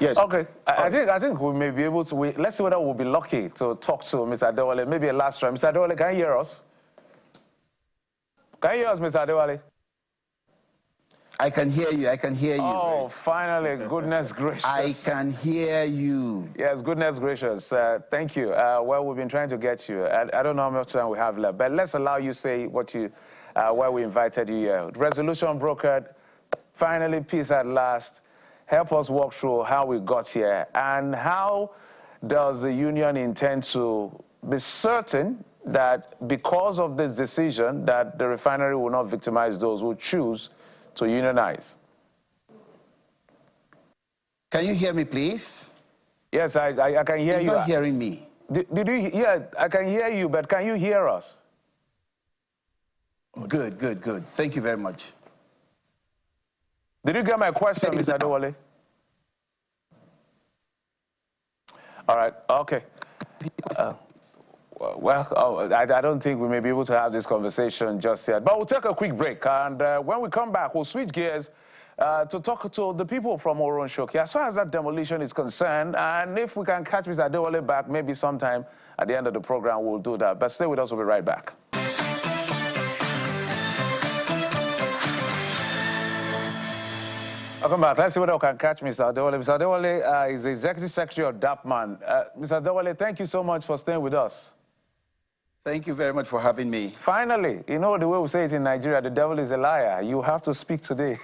Yes. Okay. I think we may be able to. Let's see whether we'll be lucky to talk to Mr. Adewale. Maybe a last try. Mr. Adewale, can you hear us? Can you hear us, Mr. Adewale? I can hear you. I can hear you. Oh, finally, goodness gracious. I can hear you. Yes, goodness gracious. Thank you. Well, we've been trying to get you. I don't know how much time we have left, but let's allow you say what you, why we invited you here. Resolution brokered. Finally, peace at last. Help us walk through how we got here and how does the union intend to be certain that because of this decision that the refinery will not victimize those who choose to unionize. Can you hear me, please? Yes, I can hear you. You're not hearing me. Did you? Yeah, I can hear you, but can you hear us? Good, good, good. Thank you very much. Did you get my question, Mr. Adewale? All right, okay. I don't think we may be able to have this conversation just yet, but we'll take a quick break, and when we come back, we'll switch gears to talk to the people from Oron-Shoki as far as that demolition is concerned, and if we can catch Mr. Adewale back, maybe sometime at the end of the program, we'll do that. But stay with us, we'll be right back. Welcome back. Let's see whether we can catch Mr. Adewale. Mr. Adewale is the Executive Secretary of DAPPMAN. Mr. Adewale, thank you so much for staying with us. Thank you very much for having me. Finally, you know the way we say it in Nigeria, the devil is a liar. You have to speak today.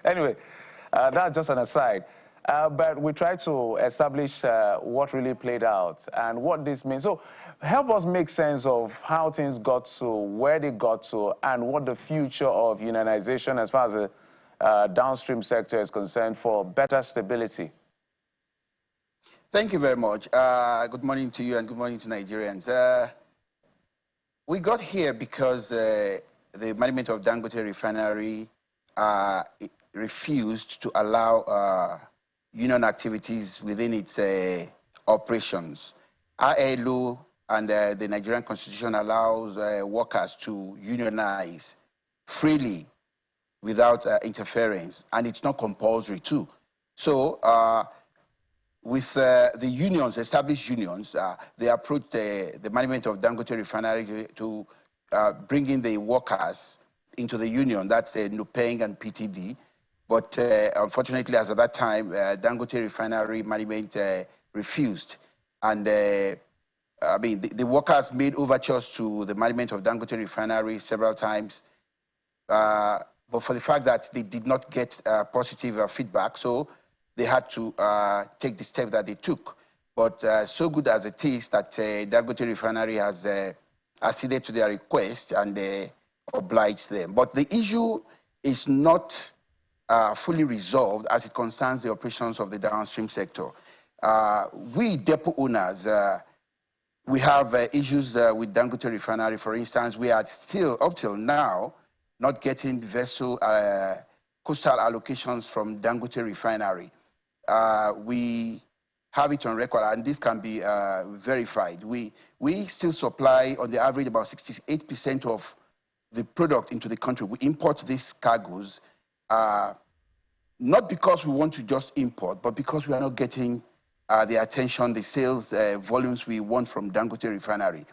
Anyway, that's just an aside. But we try to establish what really played out and what this means. So help us make sense of how things got to where they got to and what the future of unionization as far as the downstream sector is concerned for better stability. Thank you very much. Good morning to you and good morning to Nigerians. We got here because the management of Dangote refinery refused to allow union activities within its operations. ILO and the Nigerian Constitution allows workers to unionize freely without interference, and it's not compulsory too. So with the unions, established unions, they approached the management of Dangote refinery to bring in the workers into the union. That's Nupeng and PTD. But unfortunately, as at that time, Dangote refinery management refused. And I mean, the workers made overtures to the management of Dangote refinery several times. But for the fact that they did not get positive feedback, so they had to take the step that they took. But so good as it is that Dangote refinery has acceded to their request and obliged them. But the issue is not fully resolved as it concerns the operations of the downstream sector. We depot owners, we have issues with Dangote refinery. For instance, we are still, up till now, not getting vessel coastal allocations from Dangote refinery. We have it on record, and this can be verified. We still supply, on the average, about 68% of the product into the country. We import these cargoes, not because we want to just import, but because we are not getting the attention, the sales volumes we want from Dangote refinery.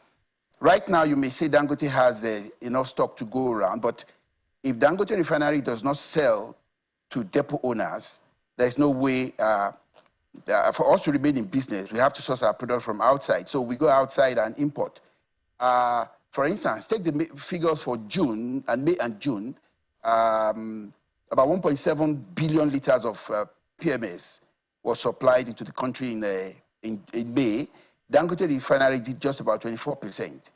Right now, you may say Dangote has enough stock to go around, but if Dangote refinery does not sell to depot owners, there's no way for us to remain in business. We have to source our product from outside. So we go outside and import. For instance, take the figures for June and May and June, about 1.7 billion liters of PMS was supplied into the country in May. Dangote refinery did just about 24%.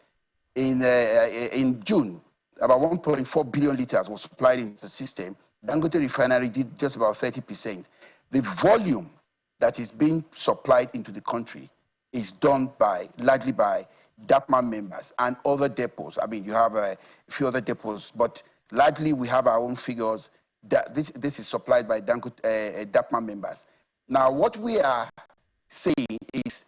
In June, about 1.4 billion liters was supplied into the system. Dangote refinery did just about 30%. The volume that is being supplied into the country is done largely by DAPPMAN members and other depots. I mean, you have a few other depots, but largely we have our own figures. That this is supplied by DAPPMAN members. Now, what we are saying is,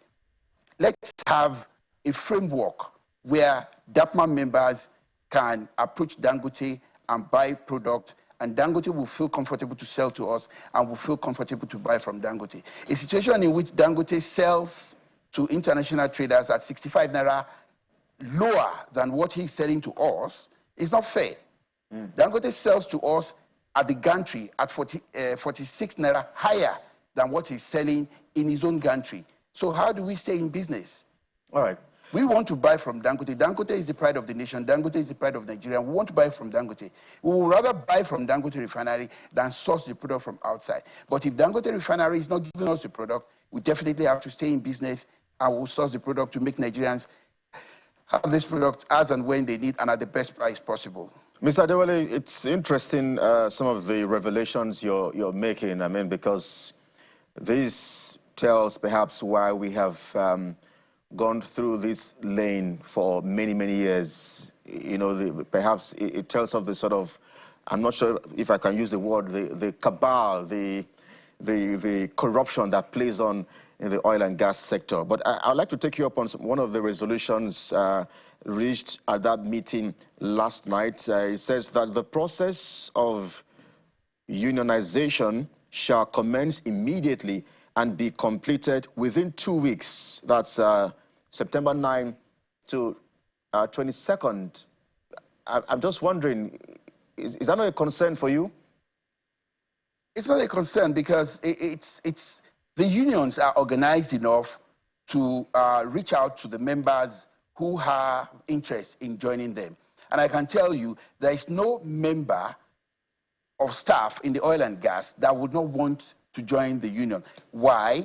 let's have a framework where DAPPMAN members can approach Dangote and buy product and Dangote will feel comfortable to sell to us and will feel comfortable to buy from Dangote. A situation in which Dangote sells to international traders at 65 naira lower than what he's selling to us is not fair. Dangote sells to us at the gantry at 46 naira higher than what he's selling in his own gantry. So how do we stay in business? All right. We want to buy from Dangote. Dangote is the pride of the nation. Dangote is the pride of Nigeria. We want to buy from Dangote. We would rather buy from Dangote refinery than source the product from outside. But if Dangote refinery is not giving us the product, we definitely have to stay in business and we'll source the product to make Nigerians have this product as and when they need and at the best price possible. Mr. Adewale, it's interesting some of the revelations you're making. I mean, because this tells perhaps why we have gone through this lane for many, many years. You know, perhaps it tells of the sort of, I'm not sure if I can use the word, the cabal, the corruption that plays on in the oil and gas sector. But I'd like to take you up on one of the resolutions reached at that meeting last night. It says that the process of unionization shall commence immediately and be completed within 2 weeks. That's September 9 to 22nd. I'm just wondering, is that not a concern for you? It's not a concern because the unions are organized enough to reach out to the members who have interest in joining them. And I can tell you, there is no member of staff in the oil and gas that would not want to join the union. Why?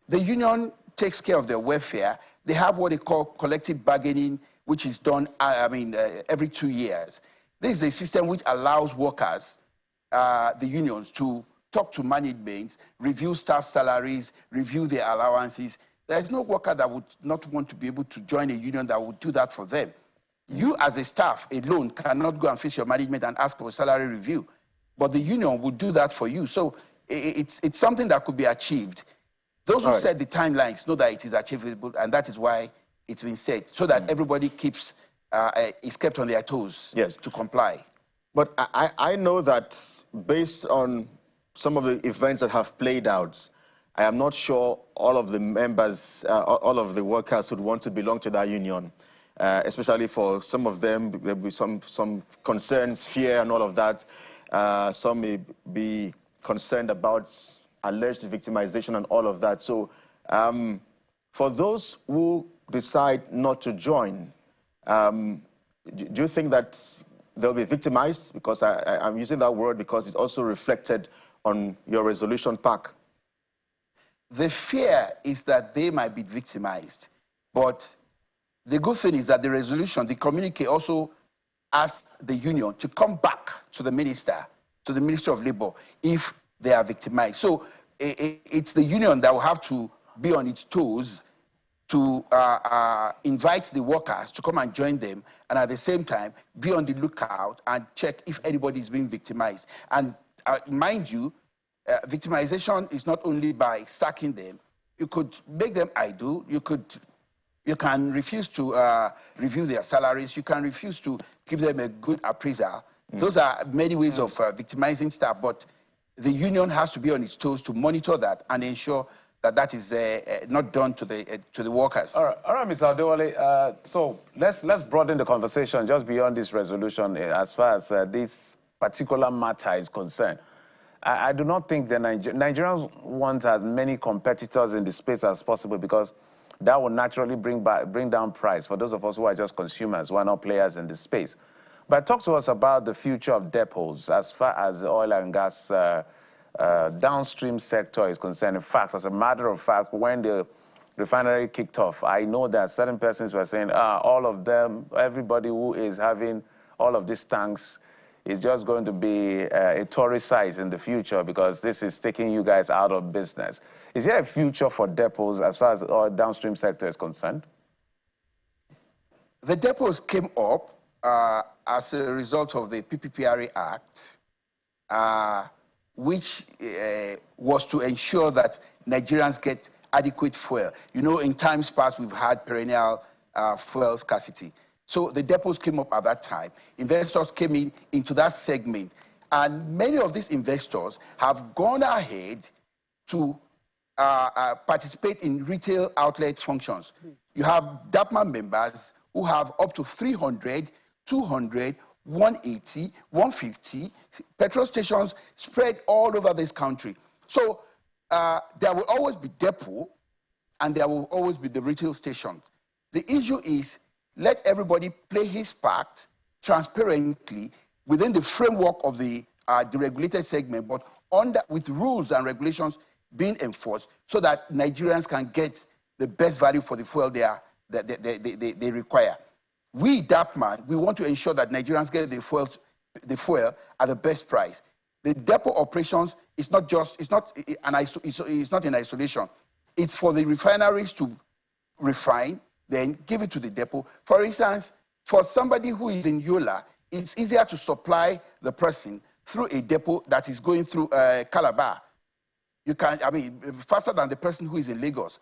The union takes care of their welfare. They have what they call collective bargaining, which is done, every 2 years. This is a system which allows workers, the unions, to talk to management, review staff salaries, review their allowances. There is no worker that would not want to be able to join a union that would do that for them. You as a staff alone cannot go and face your management and ask for a salary review, but the union would do that for you. So it's something that could be achieved. Those who set the timelines know that it is achievable, and that is why it's been set, so that everybody is kept on their toes to comply. But I know that based on some of the events that have played out, I am not sure all of the members, all of the workers would want to belong to that union. Especially for some of them, there'll be some concerns, fear and all of that. Some may be concerned about alleged victimization and all of that. So for those who decide not to join, do you think that they'll be victimized? Because I'm using that word because it's also reflected on your resolution pack. The fear is that they might be victimized, but the good thing is that the resolution, the communique also asked the union to come back to the minister, to the Ministry of Labor, if they are victimized. So it's the union that will have to be on its toes to invite the workers to come and join them, and at the same time, be on the lookout and check if anybody is being victimized. And mind you, victimization is not only by sacking them. You could make them idle. You can refuse to review their salaries. You can refuse to give them a good appraisal. Those are many ways of victimizing staff, but the union has to be on its toes to monitor that and ensure that that is not done to the workers. All right, Mr. Adewale. So let's broaden the conversation just beyond this resolution as far as this particular matter is concerned. I do not think the Nigerians want as many competitors in the space as possible, because that will naturally bring down price for those of us who are just consumers, who are not players in this space. But talk to us about the future of depots as far as the oil and gas downstream sector is concerned. In fact, as a matter of fact, when the refinery kicked off, I know that certain persons were saying, all of them, everybody who is having all of these tanks is just going to be a tourist site in the future, because this is taking you guys out of business. Is there a future for depots as far as the oil downstream sector is concerned? The depots came up as a result of the PPPRA Act, which was to ensure that Nigerians get adequate fuel. You know, in times past, we've had perennial fuel scarcity. So the depots came up at that time. Investors came into that segment And many of these investors have gone ahead to participate in retail outlet functions. You have DAPPMAN members who have up to 300, 200, 180, 150 petrol stations spread all over this country. So there will always be depot and there will always be the retail station. The issue is let everybody play his part transparently within the framework of the regulated segment, but with rules and regulations being enforced so that Nigerians can get the best value for the fuel they require. We, DAPPMAN, we want to ensure that Nigerians get the fuel at the best price. The depot operations is not just, it's not in isolation. It's for the refineries to refine, then give it to the depot. For instance, for somebody who is in Yola, it's easier to supply the person through a depot that is going through Calabar. You can, faster than the person who is in Lagos.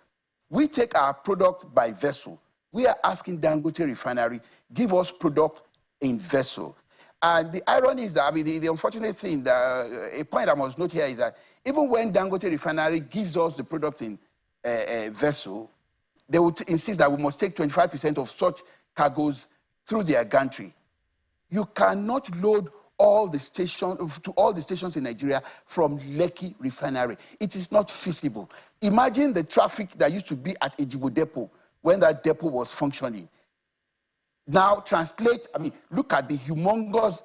We take our product by vessel. We are asking Dangote refinery, give us product in vessel. And the irony is that, the unfortunate thing, a point I must note here is that even when Dangote refinery gives us the product in vessel, they would insist that we must take 25% of such cargoes through their gantry. You cannot load all the stations in Nigeria from Lekki refinery. It is not feasible. Imagine the traffic that used to be at Ejibo depot when that depot was functioning. Now translate, look at the humongous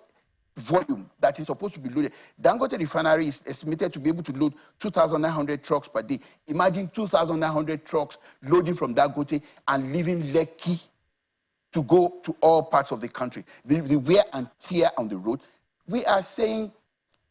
volume that is supposed to be loaded. Dangote refinery is estimated to be able to load 2,900 trucks per day. Imagine 2,900 trucks loading from Dangote and leaving Lekki to go to all parts of the country. The wear and tear on the road. We are saying,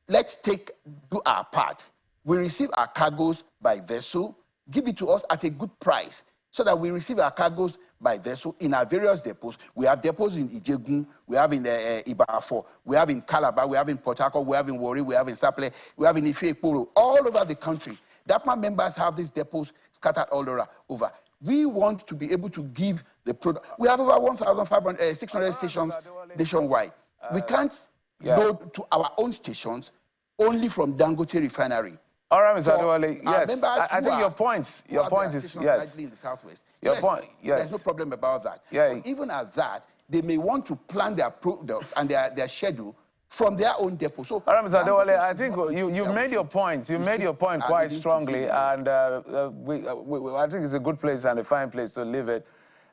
let's do our part. We receive our cargoes by vessel, give it to us at a good price, so that we receive our cargoes by vessel in our various depots. We have depots in Ijegun, we have in Ibarafo, we have in Calabar, we have in Port Harcourt, we have in Warri, we have in Saple, we have in Ife-Ekporo, all over the country. DAPPMAN members have these depots scattered all over. We want to be able to give the product. We have over 1,600 stations nationwide. We can't load to our own stations only from Dangote refinery. All right, Mr. Adewale, yes. I think your point is, yes. In the southwest. Yes. There's no problem about that. Yeah. But even at that, they may want to plan their product and their schedule from their own depot. So, all right, Mr. Adewale, I think you made your point. You made your point quite strongly, and I think it's a good place and a fine place to leave it.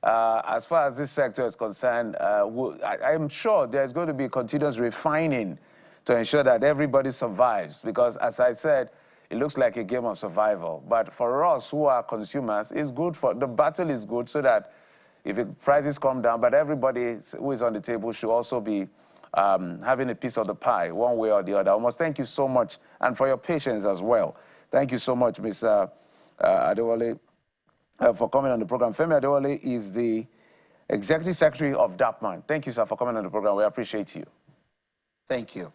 As far as this sector is concerned, I'm sure there's going to be continuous refining to ensure that everybody survives. Because, as I said, it looks like a game of survival. But for us who are consumers, it's good the battle is good so that if prices come down, but everybody who is on the table should also be having a piece of the pie, one way or the other. I must thank you so much, and for your patience as well. Thank you so much, Ms. Adewale, for coming on the program. Femi Adewale is the Executive Secretary of DAPPMAN. Thank you, sir, for coming on the program. We appreciate you. Thank you.